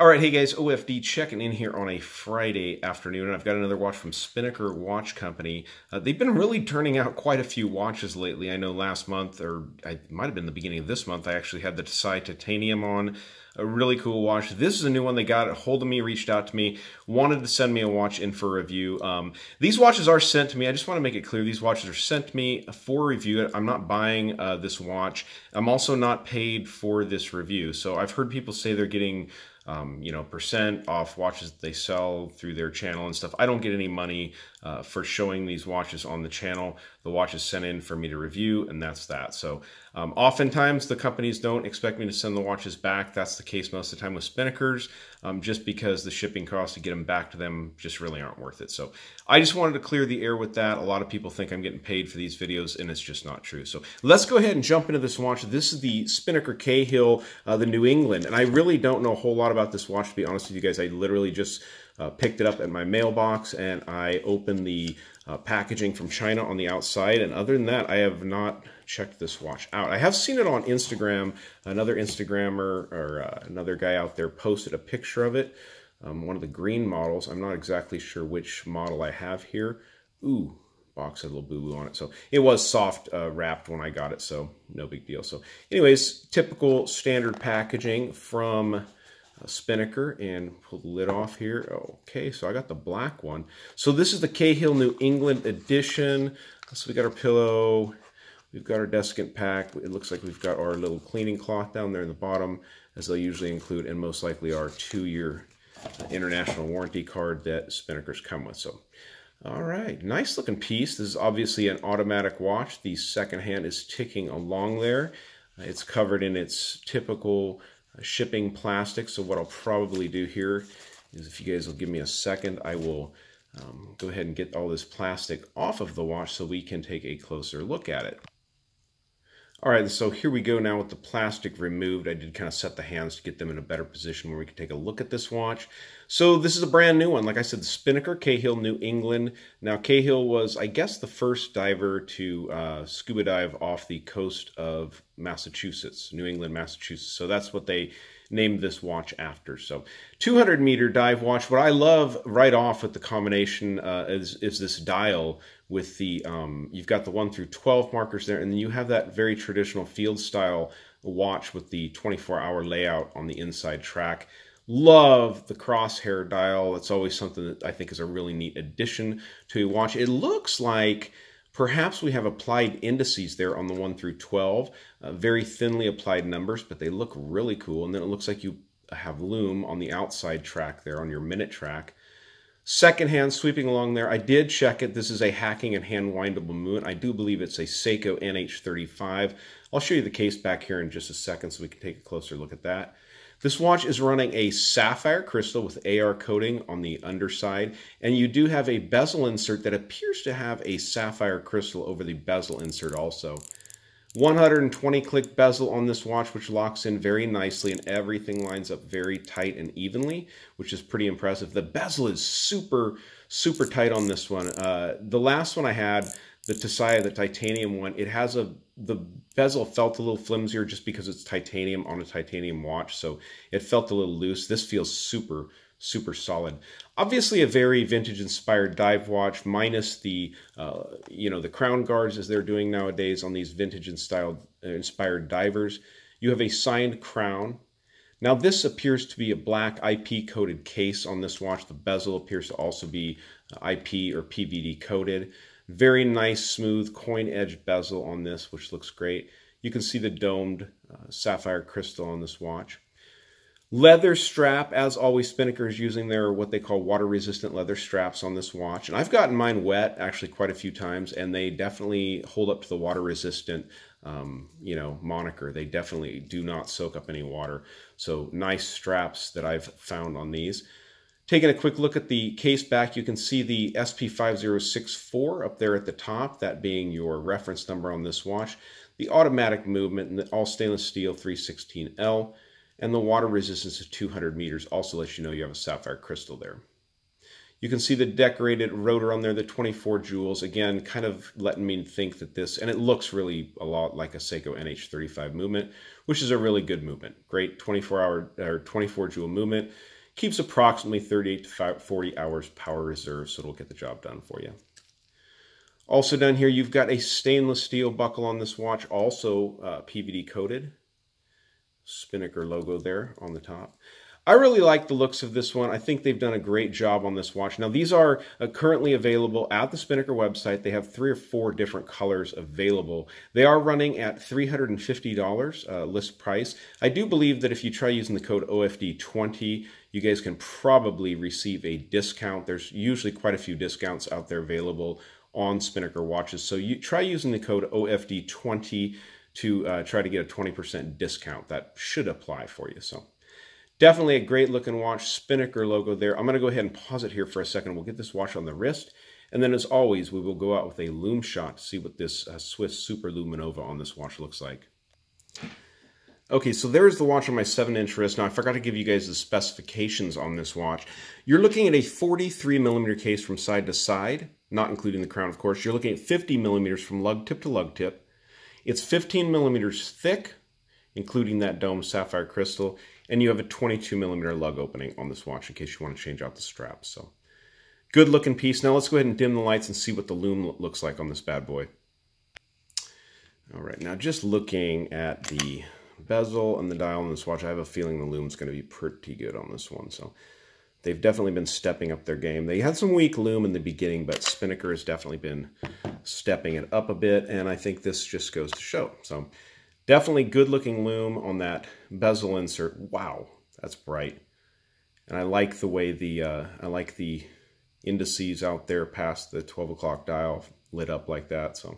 All right, hey guys, OFD checking in here on a Friday afternoon, and I've got another watch from Spinnaker Watch Company. They've been really turning out quite a few watches lately. I know last month, or it might have been the beginning of this month, I actually had the Desai Titanium on. A really cool watch. This is a new one. They got a hold of me, reached out to me, wanted to send me a watch in for review. These watches are sent to me. I just want to make it clear, these watches are sent to me for review. I'm not buying this watch. I'm also not paid for this review. So I've heard people say they're getting percent off watches that they sell through their channel and stuff. I don't get any money for showing these watches on the channel. The watch is sent in for me to review, and that's that. So oftentimes the companies don't expect me to send the watches back. That's the case most of the time with Spinnakers, just because the shipping costs to get them back to them just really aren't worth it. So I just wanted to clear the air with that. A lot of people think I'm getting paid for these videos, and it's just not true. So let's go ahead and jump into this watch. This is the Spinnaker Cahill, the New England, and I really don't know a whole lot about this watch, to be honest with you guys. I literally just picked it up at my mailbox, and I opened the packaging from China on the outside, and other than that, I have not checked this watch out. I have seen it on Instagram. Another Instagrammer or another guy out there posted a picture of it, one of the green models. I'm not exactly sure which model I have here. Ooh, box had a little boo-boo on it. So it was soft wrapped when I got it, so no big deal. So anyways, typical standard packaging from Spinnaker, and pull the lid off here. Okay, so I got the black one. So this is the Cahill New England edition. So we got our pillow, we've got our desiccant pack. It looks like we've got our little cleaning cloth down there in the bottom, as they'll usually include, and most likely our 2-year international warranty card that Spinnakers come with. So all right, nice looking piece. This is obviously an automatic watch. The second hand is ticking along there. It's covered in its typical shipping plastic. So what I'll probably do here is, if you guys will give me a second, I will go ahead and get all this plastic off of the watch so we can take a closer look at it. All right, so here we go now with the plastic removed. I did kind of set the hands to get them in a better position where we can take a look at this watch. So this is a brand new one. Like I said, the Spinnaker Cahill New England. Now Cahill was, I guess, the first diver to scuba dive off the coast of Massachusetts, New England, Massachusetts. So that's what they named this watch after. So 200-meter dive watch. What I love right off with the combination is this dial with the, you've got the 1 through 12 markers there, and then you have that very traditional field style watch with the 24-hour layout on the inside track. Love the crosshair dial. It's always something that I think is a really neat addition to a watch. It looks like perhaps we have applied indices there on the 1 through 12, very thinly applied numbers, but they look really cool. And then it looks like you have Loom on the outside track there on your minute track. Second hand sweeping along there. I did check it. This is a hacking and hand windable movement. I do believe it's a Seiko NH35. I'll show you the case back here in just a second so we can take a closer look at that. This watch is running a sapphire crystal with AR coating on the underside, and you do have a bezel insert that appears to have a sapphire crystal over the bezel insert also. 120 click bezel on this watch, which locks in very nicely, and everything lines up very tight and evenly, which is pretty impressive. The bezel is super, super tight on this one. The last one I had, the Desai, the titanium one, it has the bezel felt a little flimsier just because it's titanium on a titanium watch, so it felt a little loose. This feels super, super solid. Obviously a very vintage inspired dive watch, minus the the crown guards as they're doing nowadays on these vintage inspired divers. You have a signed crown. Now this appears to be a black IP coated case on this watch. The bezel appears to also be IP or PVD coated. Very nice, smooth, coin-edged bezel on this, which looks great. You can see the domed sapphire crystal on this watch. Leather strap, as always, Spinnaker is using their what they call water-resistant leather straps on this watch. And I've gotten mine wet, actually, quite a few times, and they definitely hold up to the water-resistant moniker. They definitely do not soak up any water. So nice straps that I've found on these. Taking a quick look at the case back, you can see the SP5064 up there at the top, that being your reference number on this watch. The automatic movement, and the all stainless steel 316L, and the water resistance of 200 meters also lets you know you have a sapphire crystal there. You can see the decorated rotor on there, the 24 jewels. Again, kind of letting me think that this, and it looks really a lot like a Seiko NH35 movement, which is a really good movement. Great 24 jewel movement. Keeps approximately 38 to 40 hours power reserve, so it'll get the job done for you. Also down here, you've got a stainless steel buckle on this watch, also PVD coated. Spinnaker logo there on the top. I really like the looks of this one. I think they've done a great job on this watch. Now, these are currently available at the Spinnaker website. They have 3 or 4 different colors available. They are running at $350 list price. I do believe that if you try using the code OFD20, you guys can probably receive a discount. There's usually quite a few discounts out there available on Spinnaker watches. So you try using the code OFD20 to try to get a 20% discount. That should apply for you. So definitely a great looking watch, Spinnaker logo there. I'm going to go ahead and pause it here for a second. We'll get this watch on the wrist. And then as always, we will go out with a Loom shot to see what this Swiss Super Luminova on this watch looks like. Okay, so there's the watch on my 7-inch wrist. Now, I forgot to give you guys the specifications on this watch. You're looking at a 43 millimeter case from side to side, not including the crown, of course. You're looking at 50 millimeters from lug tip to lug tip. It's 15 millimeters thick, including that dome sapphire crystal, and you have a 22 millimeter lug opening on this watch in case you want to change out the straps. So, good looking piece. Now let's go ahead and dim the lights and see what the Loom looks like on this bad boy. All right, now just looking at the bezel and the dial on this watch, I have a feeling the Loom's going to be pretty good on this one. So they've definitely been stepping up their game. They had some weak Loom in the beginning, but Spinnaker has definitely been stepping it up a bit, and I think this just goes to show. So definitely good looking Loom on that bezel insert. Wow, that's bright. And I like the way the indices out there past the 12 o'clock dial lit up like that. So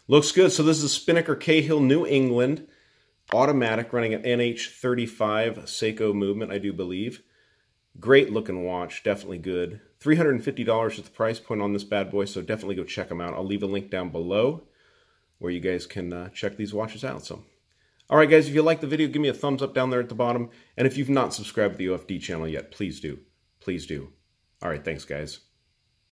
looks good. So this is a Spinnaker Cahill, New England, automatic, running an NH35 Seiko movement, I do believe. Great looking watch, definitely good. $350 is the price point on this bad boy, so definitely go check them out. I'll leave a link down below where you guys can check these watches out. So, all right, guys, if you like the video, give me a thumbs up down there at the bottom. And if you've not subscribed to the OFD channel yet, please do. Please do. All right, thanks, guys.